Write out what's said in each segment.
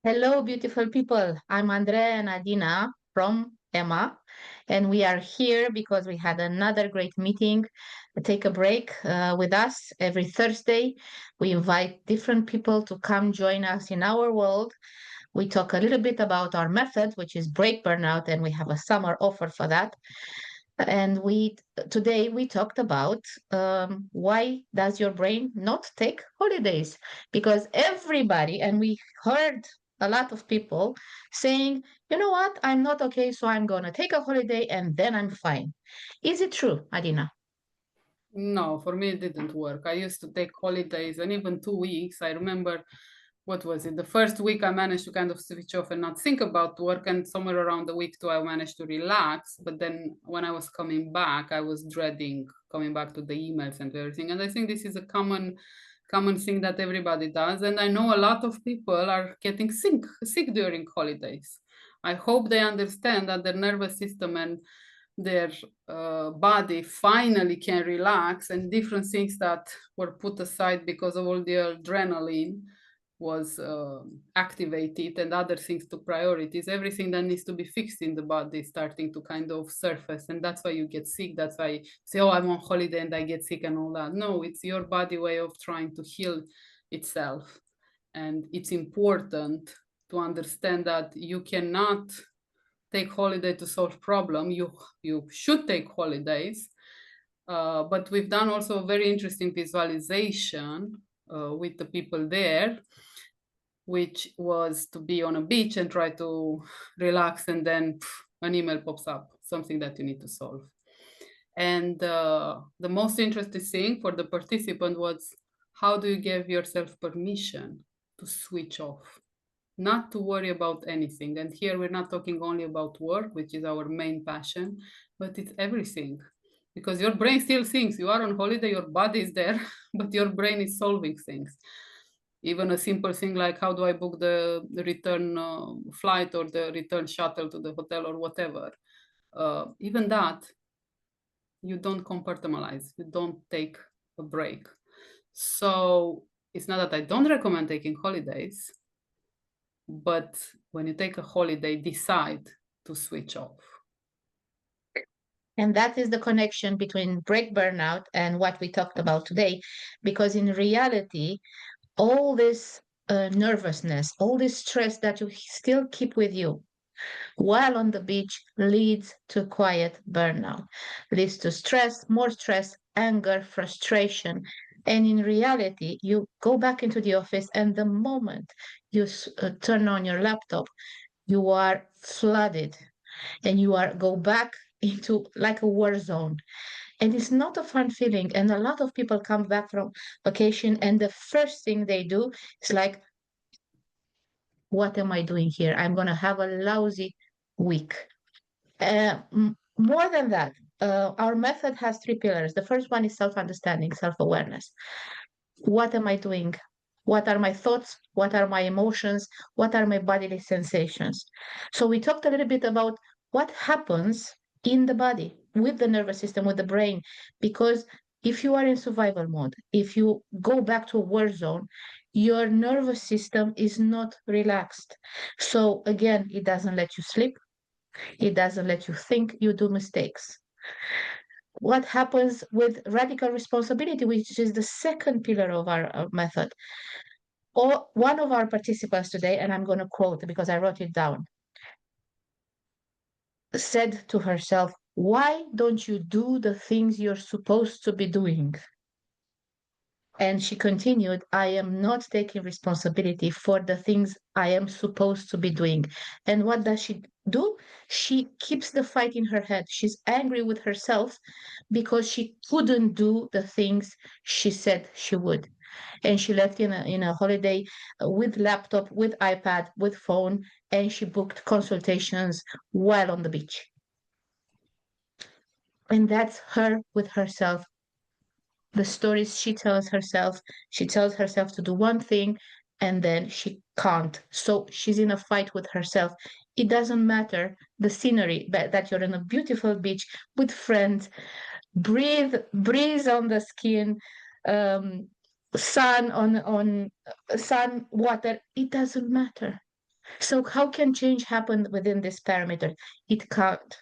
Hello, beautiful people. I'm Andrea and Adina from Emma, and we are here because we had another great meeting. Take a break with us every Thursday. We invite different people to come join us in our world. We talk a little bit about our method, which is break burnout, and we have a summer offer for that. And we today we talked about why does your brain not take holidays? Because everybody, and we heard a lot of people saying, you know what, I'm not okay, so I'm gonna take a holiday and then I'm fine. Is it true, Adina? No, for me it didn't work. I used to take holidays and even 2 weeks. I remember what was it? The first week I managed to kind of switch off and not think about work, and somewhere around the week two I managed to relax. But then when I was coming back, I was dreading coming back to the emails and everything. And I think this is a common thing that everybody does. And I know a lot of people are getting sick during holidays. I hope they understand that their nervous system and their body finally can relax, and different things that were put aside because of all the adrenaline was activated, and other things to priorities, everything that needs to be fixed in the body is starting to kind of surface, and that's why you get sick. That's why you say, oh, I'm on holiday and I get sick and all that. No, it's your body way of trying to heal itself. And it's important to understand that you cannot take holiday to solve problem. You should take holidays, but we've done also a very interesting visualization with the people there, which was to be on a beach and try to relax, and then an email pops up, something that you need to solve. And the most interesting thing for the participant was, how do you give yourself permission to switch off, not to worry about anything? And here we're not talking only about work, which is our main passion, but it's everything. Because your brain still thinks you are on holiday, your body is there, but your brain is solving things. Even a simple thing like, how do I book the return flight or the return shuttle to the hotel or whatever. Even that, you don't compartmentalize, you don't take a break. So it's not that I don't recommend taking holidays, but when you take a holiday, decide to switch off. And that is the connection between break burnout and what we talked about today. Because in reality, all this nervousness, all this stress that you still keep with you, while on the beach leads to quiet burnout, leads to stress, anger, frustration. And in reality, you go back into the office, and the moment you turn on your laptop, you are flooded and you are go back into like a war zone. And it's not a fun feeling. And a lot of people come back from vacation, and the first thing they do is like, what am I doing here? I'm going to have a lousy week. More than that, our method has three pillars. The first one is self understanding, self awareness. What am I doing? What are my thoughts? What are my emotions? What are my bodily sensations? So, we talked a little bit about what happens in the body with the nervous system, with the brain, because if you are in survival mode, if you go back to a war zone, your nervous system is not relaxed. So, again, it doesn't let you sleep, it doesn't let you think, you do mistakes. What happens with radical responsibility, which is the second pillar of our method? Or one of our participants today, and I'm going to quote because I wrote it down, said to herself, why don't you do the things you're supposed to be doing? And she continued, I am not taking responsibility for the things I am supposed to be doing. And what does she do? She keeps the fight in her head. She's angry with herself because she couldn't do the things she said she would. And she left in a holiday with laptop, with iPad, with phone, and she booked consultations while on the beach. And that's her with herself, the stories she tells herself to do one thing and then she can't. So she's in a fight with herself. It doesn't matter the scenery, that you're on a beautiful beach with friends, breathe, breeze on the skin, um, sun on sun, water. It doesn't matter. So how can change happen within this parameter? It can't.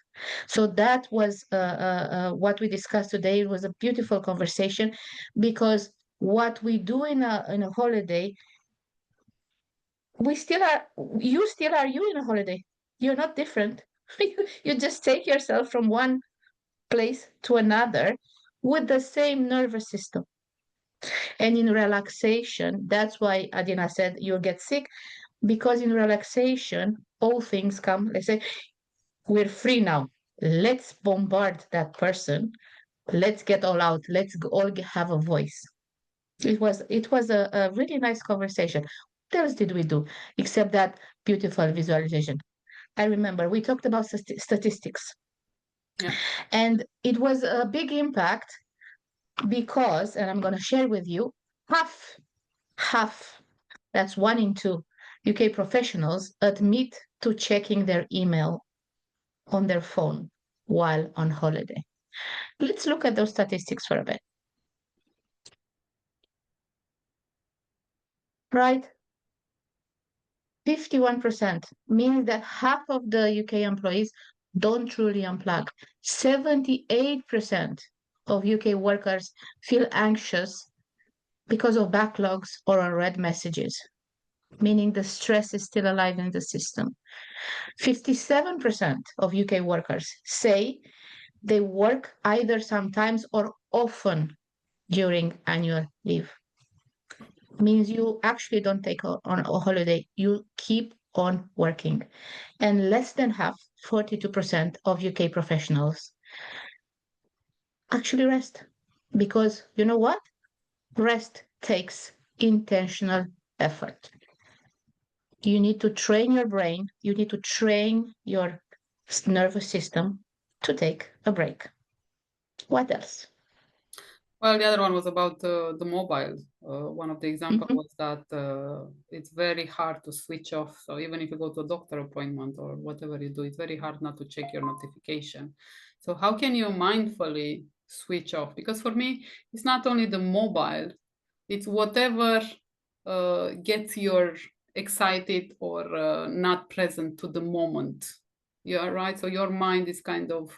So that was what we discussed today. It was a beautiful conversation because what we do in a holiday, we still are, you still are you in a holiday. You're not different. You just take yourself from one place to another with the same nervous system. And in relaxation, that's why Adina said you'll get sick, because in relaxation, all things come. Let's say, we're free now. Let's bombard that person. Let's get all out. All have a voice. It was a really nice conversation. What else did we do except that beautiful visualization? I remember we talked about statistics, Yeah. and it was a big impact because, and I'm going to share with you, half, that's 1 in 2 UK professionals admit to checking their email on their phone while on holiday. Let's look at those statistics for a bit. Right? 51% means that half of the UK employees don't truly unplug. 78% of UK workers feel anxious because of backlogs or unread messages, meaning the stress is still alive in the system. 57% of UK workers say they work either sometimes or often during annual leave. Means you actually don't take on a holiday, you keep on working. And less than half, 42% of UK professionals actually rest. Because you know what? Rest takes intentional effort. You need to train your brain, you need to train your nervous system to take a break. What else? Well, the other one was about the mobile. One of the examples Mhm. was that it's very hard to switch off. So even if you go to a doctor appointment or whatever you do, it's very hard not to check your notification. So how can you mindfully switch off? Because for me, it's not only the mobile, it's whatever gets you excited or not present to the moment. Yeah, right. So your mind is kind of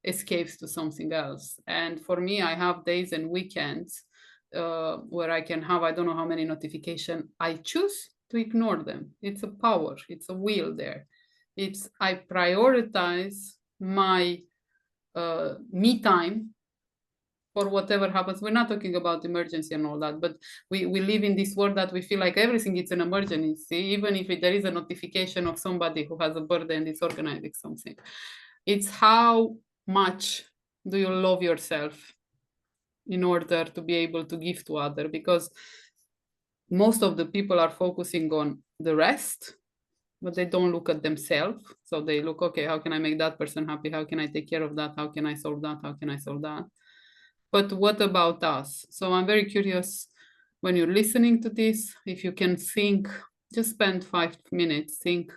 escapes to something else. And for me, I have days and weekends where I can have, I don't know how many notifications. I choose to ignore them. It's a power, it's a will there. It's, I prioritize my me time for whatever happens. We're not talking about emergency and all that, but we live in this world that we feel like everything is an emergency, even if there is a notification of somebody who has a birthday and is organizing something. It's how much do you love yourself in order to be able to give to other, because most of the people are focusing on the rest, but they don't look at themselves. So they look, okay, how can I make that person happy? How can I take care of that? How can I solve that? How can I solve that? But what about us? So I'm very curious, when you're listening to this, if you can think, just spend 5 minutes, think,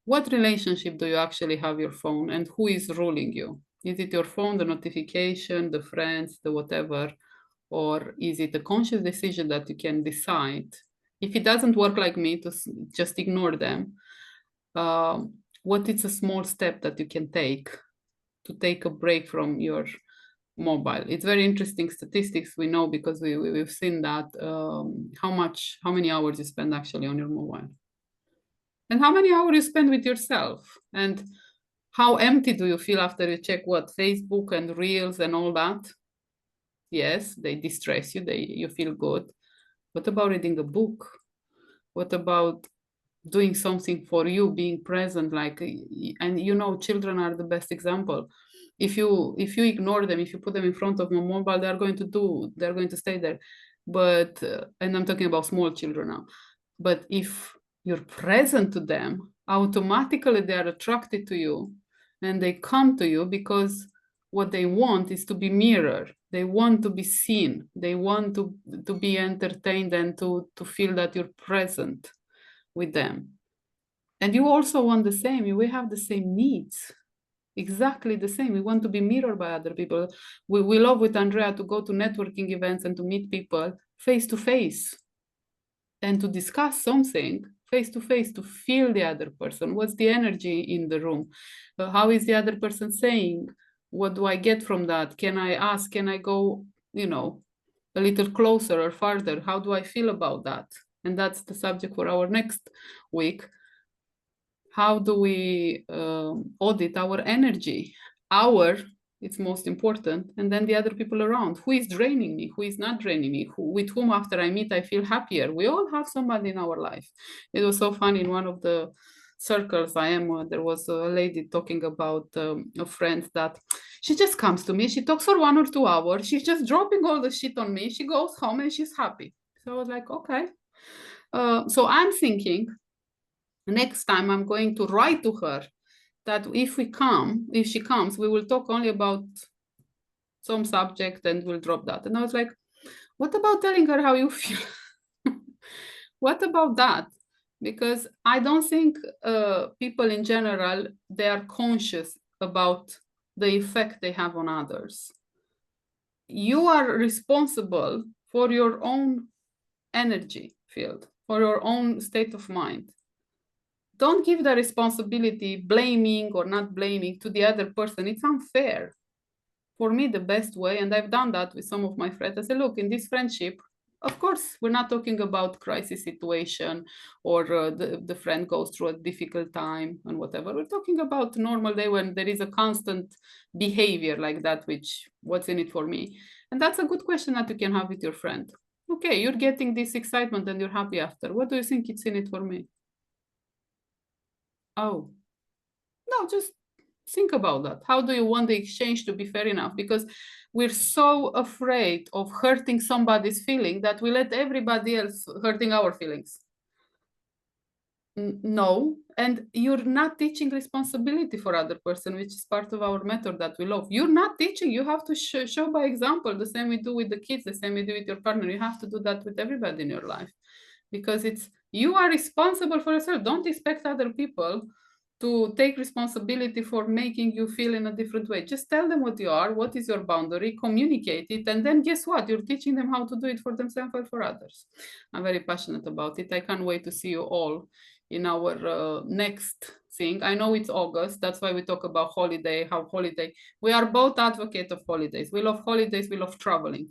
what relationship do you actually have your phone, and who is ruling you? Is it your phone, the notification, the friends, the whatever? Or is it a conscious decision that you can decide? If it doesn't work like me, to just ignore them, what is a small step that you can take to take a break from your mobile? It's very interesting statistics we know, because we've seen that how many hours you spend actually on your mobile, and how many hours you spend with yourself, and how empty do you feel after you check what Facebook and Reels and all that. Yes, they distress you, you feel good. What about reading a book? What about doing something for you, being present? Like, and you know, children are the best example. If you ignore them, if you put them in front of a mobile, they're going to stay there. But and I'm talking about small children now. But if you're present to them, automatically they are attracted to you, and they come to you because what they want is to be mirrored. They want to be seen. They want to be entertained and to feel that you're present with them. And you also want the same. We have the same needs, exactly the same. We want to be mirrored by other people. We love with Andrea to go to networking events and to meet people face to face and to discuss something face to face to feel the other person. What's the energy in the room? How is the other person saying? What do I get from that? Can I ask? Can I go, you know, a little closer or farther? How do I feel about that? And that's the subject for our next week. How do we audit our energy? It's most important, and then the other people around. Who is draining me? Who is not draining me? With whom after I meet I feel happier? We all have somebody in our life. It was so funny, in one of the circles I am, there was a lady talking about a friend that she just comes to me, she talks for 1 or 2 hours, she's just dropping all the shit on me, she goes home and she's happy. So I was like, okay. So I'm thinking, next time I'm going to write to her that if she comes, we will talk only about some subject and we'll drop that. And I was like, what about telling her how you feel? What about that? Because I don't think people in general, they are conscious about the effect they have on others. You are responsible for your own energy field, for your own state of mind. Don't give the responsibility, blaming or not blaming, to the other person. It's unfair. For me, the best way, and I've done that with some of my friends, I say, look, in this friendship, of course, we're not talking about crisis situation or the friend goes through a difficult time and whatever. We're talking about normal day when there is a constant behavior like that, which what's in it for me? And that's a good question that you can have with your friend. Okay, you're getting this excitement and you're happy after. What do you think it's in it for me? Oh, no, just think about that. How do you want the exchange to be fair enough? Because we're so afraid of hurting somebody's feeling that we let everybody else hurting our feelings. No, and you're not teaching responsibility for other person, which is part of our method that we love. You're not teaching. You have to show by example. The same we do with the kids, the same we do with your partner. You have to do that with everybody in your life, because you are responsible for yourself. Don't expect other people to take responsibility for making you feel in a different way. Just tell them what you are, what is your boundary, communicate it, and then guess what? You're teaching them how to do it for themselves or for others. I'm very passionate about it. I can't wait to see you all in our next thing. I know it's August, that's why we talk about holiday, we are both advocates of holidays. We love holidays, we love traveling.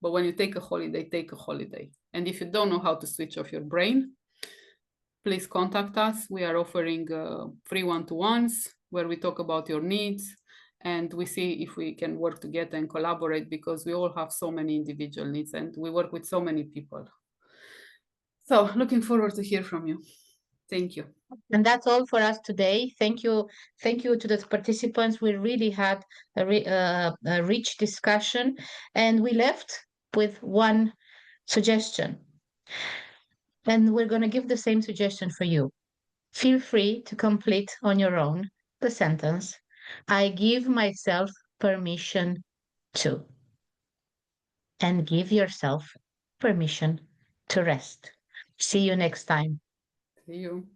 But when you take a holiday, take a holiday. And if you don't know how to switch off your brain, please contact us. We are offering free one-to-ones where we talk about your needs and we see if we can work together and collaborate, because we all have so many individual needs and we work with so many people. So looking forward to hear from you. Thank you. And that's all for us today. Thank you. Thank you to the participants. We really had a rich discussion, and we left with one suggestion. And we're going to give the same suggestion for you. Feel free to complete on your own the sentence, I give myself permission to. And give yourself permission to rest. See you next time. See you.